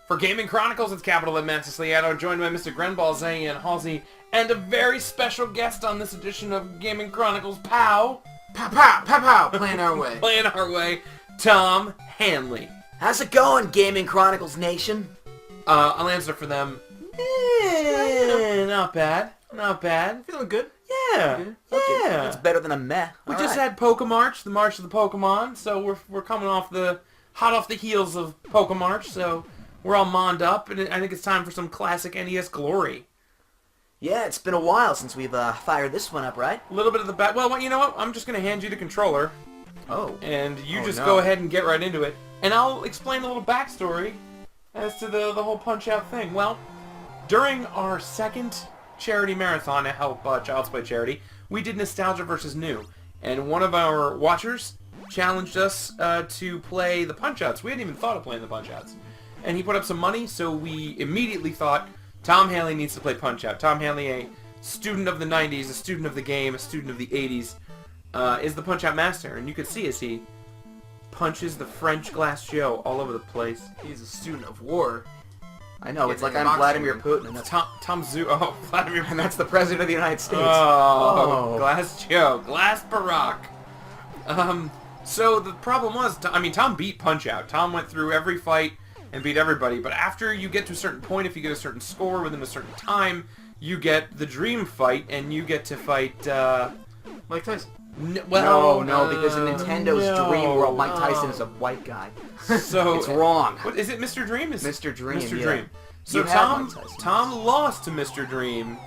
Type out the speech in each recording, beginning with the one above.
For Gaming Chronicles, it's Capital and Mantis Leato, joined by Mr. Grenball, Zay, and Halsey, and a very special guest on this edition of Gaming Chronicles, POW. Pow, pow, pow, pow, playing our way. Playing our way, Tom Hanley. How's it going, Gaming Chronicles Nation? I'll answer for them. Not bad. Not bad. Feeling good? Yeah. Good. Yeah. It's better than a meh. We just had Pokemarch, the March of the Pokemon, so we're coming hot off the heels of Pokemarch, so we're all monned up, and I think it's time for some classic NES glory. Yeah, it's been a while since we've fired this one up, right? A little bit of the back. Well, you know what? I'm just going to hand you the controller, Oh. and you Oh, just no. go ahead and get right into it. And I'll explain a little backstory as to the whole Punch-Out thing. Well, during our second charity marathon to help Child's Play charity, we did Nostalgia vs. New. And one of our watchers challenged us to play the Punch-Outs. We hadn't even thought of playing the Punch-Outs. And he put up some money, so we immediately thought, Tom Hanley needs to play Punch-Out. Tom Hanley, a student of the 90s, a student of the game, a student of the 80s, is the Punch-Out master. And you can see as he punches the French glass Joe all over the place. He's a student of war. I know, it's Yeah, like in I'm boxing. Vladimir Putin, and that's, Vladimir and that's the President of the United States. Oh, Glass Joe. Glass Barack. So the problem was, Tom beat Punch-Out. Tom went through every fight and beat everybody, but after you get to a certain point, if you get a certain score within a certain time, you get the Dream Fight, and you get to fight, Mike Tyson. well... No, because in Nintendo's no. Dream World, Mike Tyson is a white guy. So... It's wrong. What, is it Mr. Dream? Mr. Dream, Mr. yeah. Dream. So You have Mike Tyson. Tom lost to Mr. Dream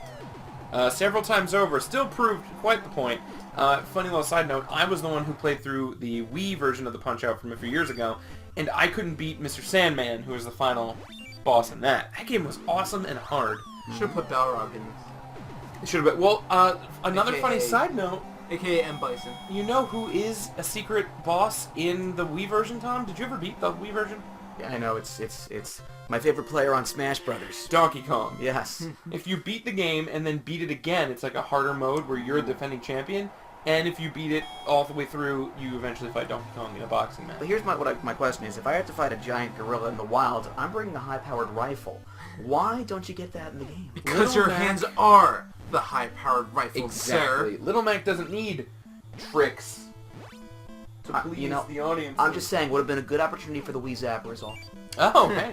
several times over. Still proved quite the point. Funny little side note, I was the one who played through the Wii version of the Punch-Out from a few years ago, and I couldn't beat Mr. Sandman, who was the final boss in that. That game was awesome and hard. Should have put Balrog in It should have been. Well, another AKA funny side note, this. AKA M. Bison. you know who is a secret boss in the Wii version, Tom? Did you ever beat the Wii version? Yeah, I know, it's my favorite player on Smash Brothers. Donkey Kong. Yes. If you beat the game and then beat it again, it's like a harder mode where you're a defending champion. And if you beat it all the way through, you eventually fight Donkey Kong in a boxing match. But here's my question is, if I have to fight a giant gorilla in the wild, I'm bringing a high-powered rifle. Why don't you get that in the game? Because Little your Mac- hands are the high-powered rifle, Exactly. sir. Little Mac doesn't need tricks to please you know, the audience. I'm just saying, would have been a good opportunity for the Wii Zapper is all. Oh, hey.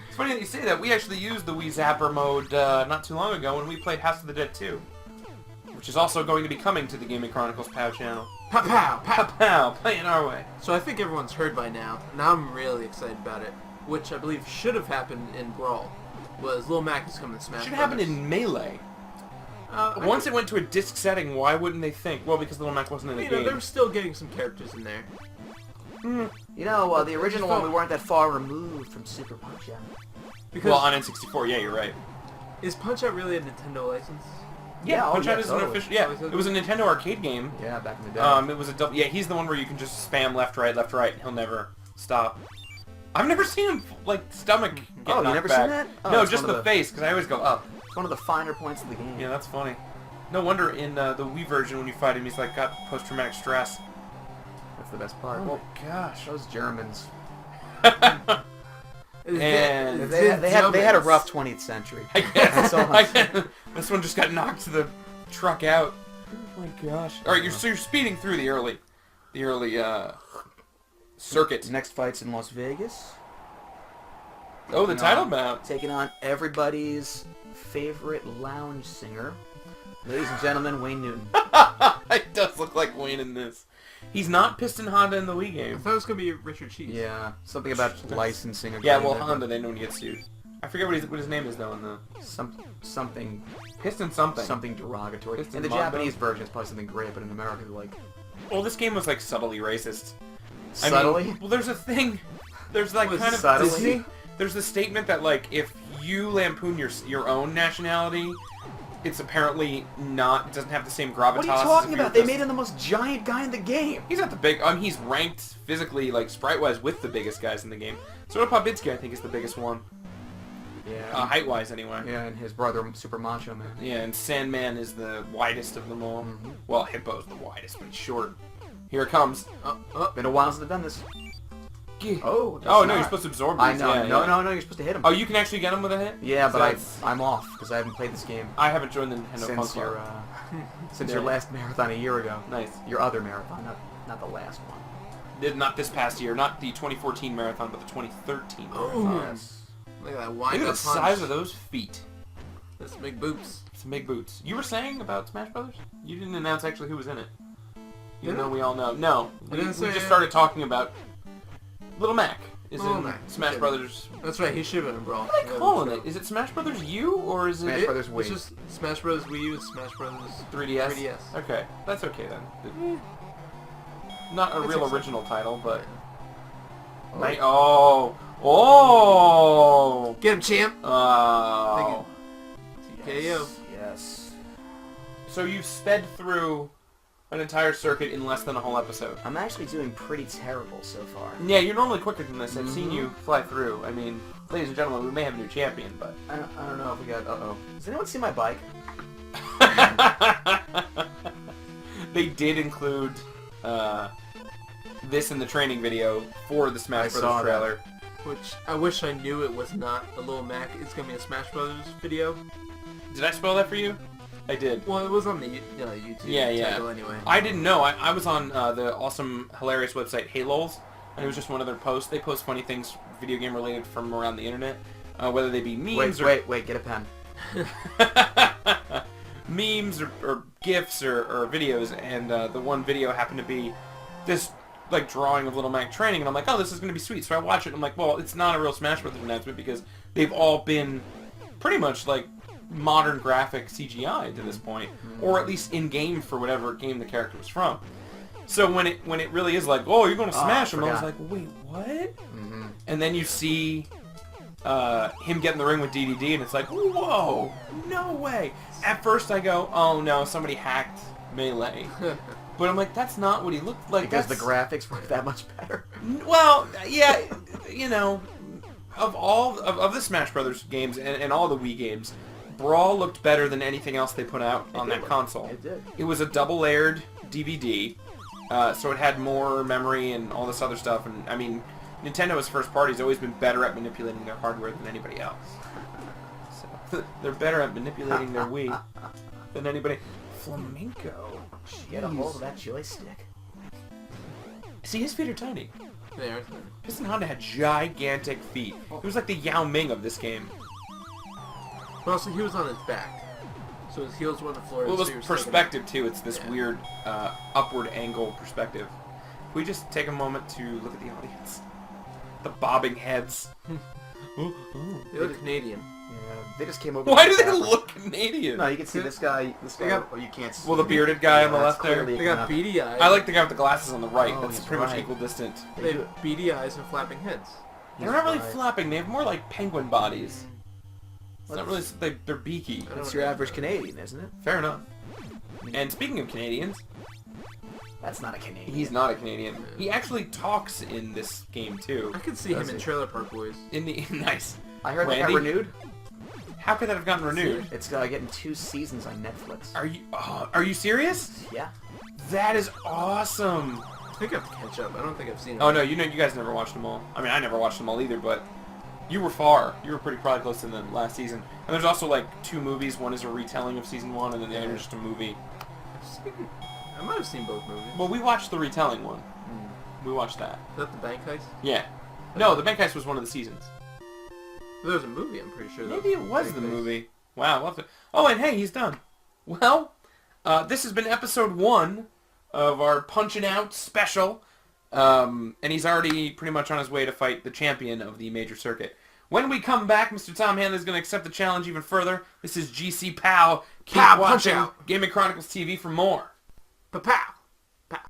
It's funny that you say that. We actually used the Wii Zapper mode not too long ago when we played House of the Dead 2. Which is also going to be coming to the Gaming Chronicles POW channel. Pow, pow, pow. POW, playing our way. So I think everyone's heard by now, and I'm really excited about it, which I believe should have happened in Brawl, was Lil Mac is coming to Smash Should have happened Brothers. in Melee. Once it went to a disc setting, why wouldn't they think? Well, because Little Mac wasn't in the You know, game. they were still getting some characters in there. You know, the original one, we weren't that far removed from Super Punch-Out. Because Well, on N64, yeah, you're right. is Punch-Out really a Nintendo license? Yeah, oh, Punch-Out yeah, is an totally. official. Yeah, it was a Nintendo arcade game. Yeah, back in the day. It was a double. Yeah, he's the one where you can just spam left, right, and he'll never stop. I've never seen him like stomach get Oh, you knocked never back. seen that? Oh, No, it's just one of the the- face, because I always go up. It's one of the finer points of the game. Yeah, that's funny. No wonder in the Wii version when you fight him, he's like got post-traumatic stress. That's the best part. Oh Well, gosh. those Germans. And They had a rough 20th century. I guess. That's all I'm saying. This one just got knocked the truck out. Oh my gosh. All right, you're speeding through the early circuit. Next fight's in Las Vegas. Oh, the title bout. Taking on everybody's favorite lounge singer. Ladies and gentlemen, Wayne Newton. It does look like Wayne in this. He's not Piston Honda in the Wii I game. thought it was going to be Richard Cheese. Yeah, something about licensing. Yeah, well, agreement, Honda, they know when you get sued. I forget what his name is though in the something Piston something. something derogatory. Piston In the Mondo? Japanese version, it's probably something great, but in America, they're like Well, this game was like subtly racist. subtly. I mean, well, there's a thing. There's like Was kind of subtly? Disney. There's the statement that like if you lampoon your own nationality, it's apparently not. It doesn't have the same gravitas. What are you as if talking were about? They just- made him the most giant guy in the game. He's not the big. He's ranked physically, like sprite-wise, with the biggest guys in the game. Soda Popinski, I think, is the biggest one. Yeah. Height-wise, anyway. Yeah, and his brother, Super Macho Man. Yeah, and Sandman is the widest of them all. Mhm. Well, Hippo's the widest, but he's short. Here it comes. Been a while since I've done this. Oh, that's Oh, no, not. you're supposed to absorb I these. know. Yeah, no, yeah. no, no. You're supposed to hit him. Oh, you can actually get them with a hit? Yeah, So but that's- I'm off because I haven't played this game I haven't joined the Nintendo Fun since Club. your Yeah. last marathon a year ago. Nice. Your other marathon, not the last one. Not this past year, not the 2014 marathon, but the 2013 Oh. marathon. Yes. Look at that Look wind at the up punch. size of those feet. That's big boots. Some big boots. You were saying about Smash Brothers? You didn't announce actually who was in it. Even Did though I? we all know. No. I We didn't just say- started talking about Little Mac is Little in Mac, Smash okay. Brothers. That's right, he should have been Brawl. What are they calling it? Is it Smash Brothers U or is Smash it Brothers It's Wii. just Smash Bros. Wii U and Smash Bros. 3DS? 3DS. Okay, that's okay then. Not a That's real exciting. original title, but... Oh. Oh! Get him, champ! Oh! TKO. Yes. So you've sped through an entire circuit in less than a whole episode. I'm actually doing pretty terrible so far. Yeah, you're normally quicker than this. I've seen Mhm. you fly through. I mean, ladies and gentlemen, we may have a new champion, but... I don't know if we got... Uh-oh. Does anyone see my bike? They did include this in the training video for the Smash I Brothers saw that. trailer. Which, I wish I knew it was not a Little Mac. It's gonna be a Smash Brothers video. Did I spoil that for you? I did. Well, it was on the YouTube Yeah. title anyway. I didn't know. I was on the awesome, hilarious website Halols, and it was just one of their posts. They post funny things, video game related, from around the internet, whether they be memes Wait, get a pen. or memes or gifs or videos. And the one video happened to be this like drawing of Little Mac training, and I'm like, oh, this is gonna be sweet. So I watch it, and I'm like, well, it's not a real Smash Brothers announcement because they've all been pretty much like modern graphic CGI to this point, or at least in game for whatever game the character was from. So when it really is like, oh, you're gonna smash him, I was forgot. like, wait, what? Mm-hmm. And then you see him get in the ring with DDD, and it's like, whoa, no way. At first I go, oh no, somebody hacked Melee. But I'm like, that's not what he looked like. Because the That's- graphics were that much better. Well, yeah, you know, of all of the Smash Brothers games and all the Wii games, Brawl looked better than anything else they put out on did that look- console. it did. It was a double-layered DVD, so it had more memory and all this other stuff. And I mean, Nintendo as first party's always been better at manipulating their hardware than anybody else. So they're better at manipulating their Wii than anybody. Flamenco. Get a hold of that joystick. See, his feet are tiny. There. Piston Honda had gigantic feet. He was like the Yao Ming of this game. But also, he was on his back. So his heels were on the floor. Well, it his was feet were sticking perspective too. It's this Yeah. weird upward angle perspective. Can we just take a moment to look at the audience? The bobbing heads. out. They look Canadian. Yeah, they just came over. Why to do the they bathroom. look Canadian? No, you can see this guy. They got- Oh, you can't see. Well, the bearded guy on the that's left there. clearly They got enough. beady eyes. I like the guy with the glasses on the right. Oh, That's he's pretty much right. equal distant. They have beady eyes and flapping heads. They're not really right. flapping. They have more like penguin bodies. It's not really. They're beaky. I don't That's know. your average Canadian, isn't it? Fair enough. And speaking of Canadians, That's not a Canadian. he's not a Canadian. He actually talks in this game too. I could see Does him in he? Trailer Park Boys. In the nice. I heard that Randy? got renewed. How could that have gotten renewed? It's getting 2 seasons on Netflix. Are you serious? Yeah. That is awesome. I think I have to catch up. I don't think I've seen it. Oh no, you guys never watched them all. I mean, I never watched them all either, but you were far. You were probably close to them last season. And there's also like 2 movies. One is a retelling of season 1, and then the other is just a movie. I might have seen both movies. Well, we watched the retelling one. We watched that. Is that the bank heist? Yeah. No, the Bank Heist was one of the seasons. There was a movie, I'm pretty sure. Maybe it was Bank the Heist. movie. Wow. We'll have to... Oh, and hey, he's done. Well, this has been episode 1 of our Punching Out special. And he's already pretty much on his way to fight the champion of the major circuit. When we come back, Mr. Tom Hanley's going to accept the challenge even further. This is GC POW. Keep POW, Punch watching Out. Gaming Chronicles TV for more. Pa-pow!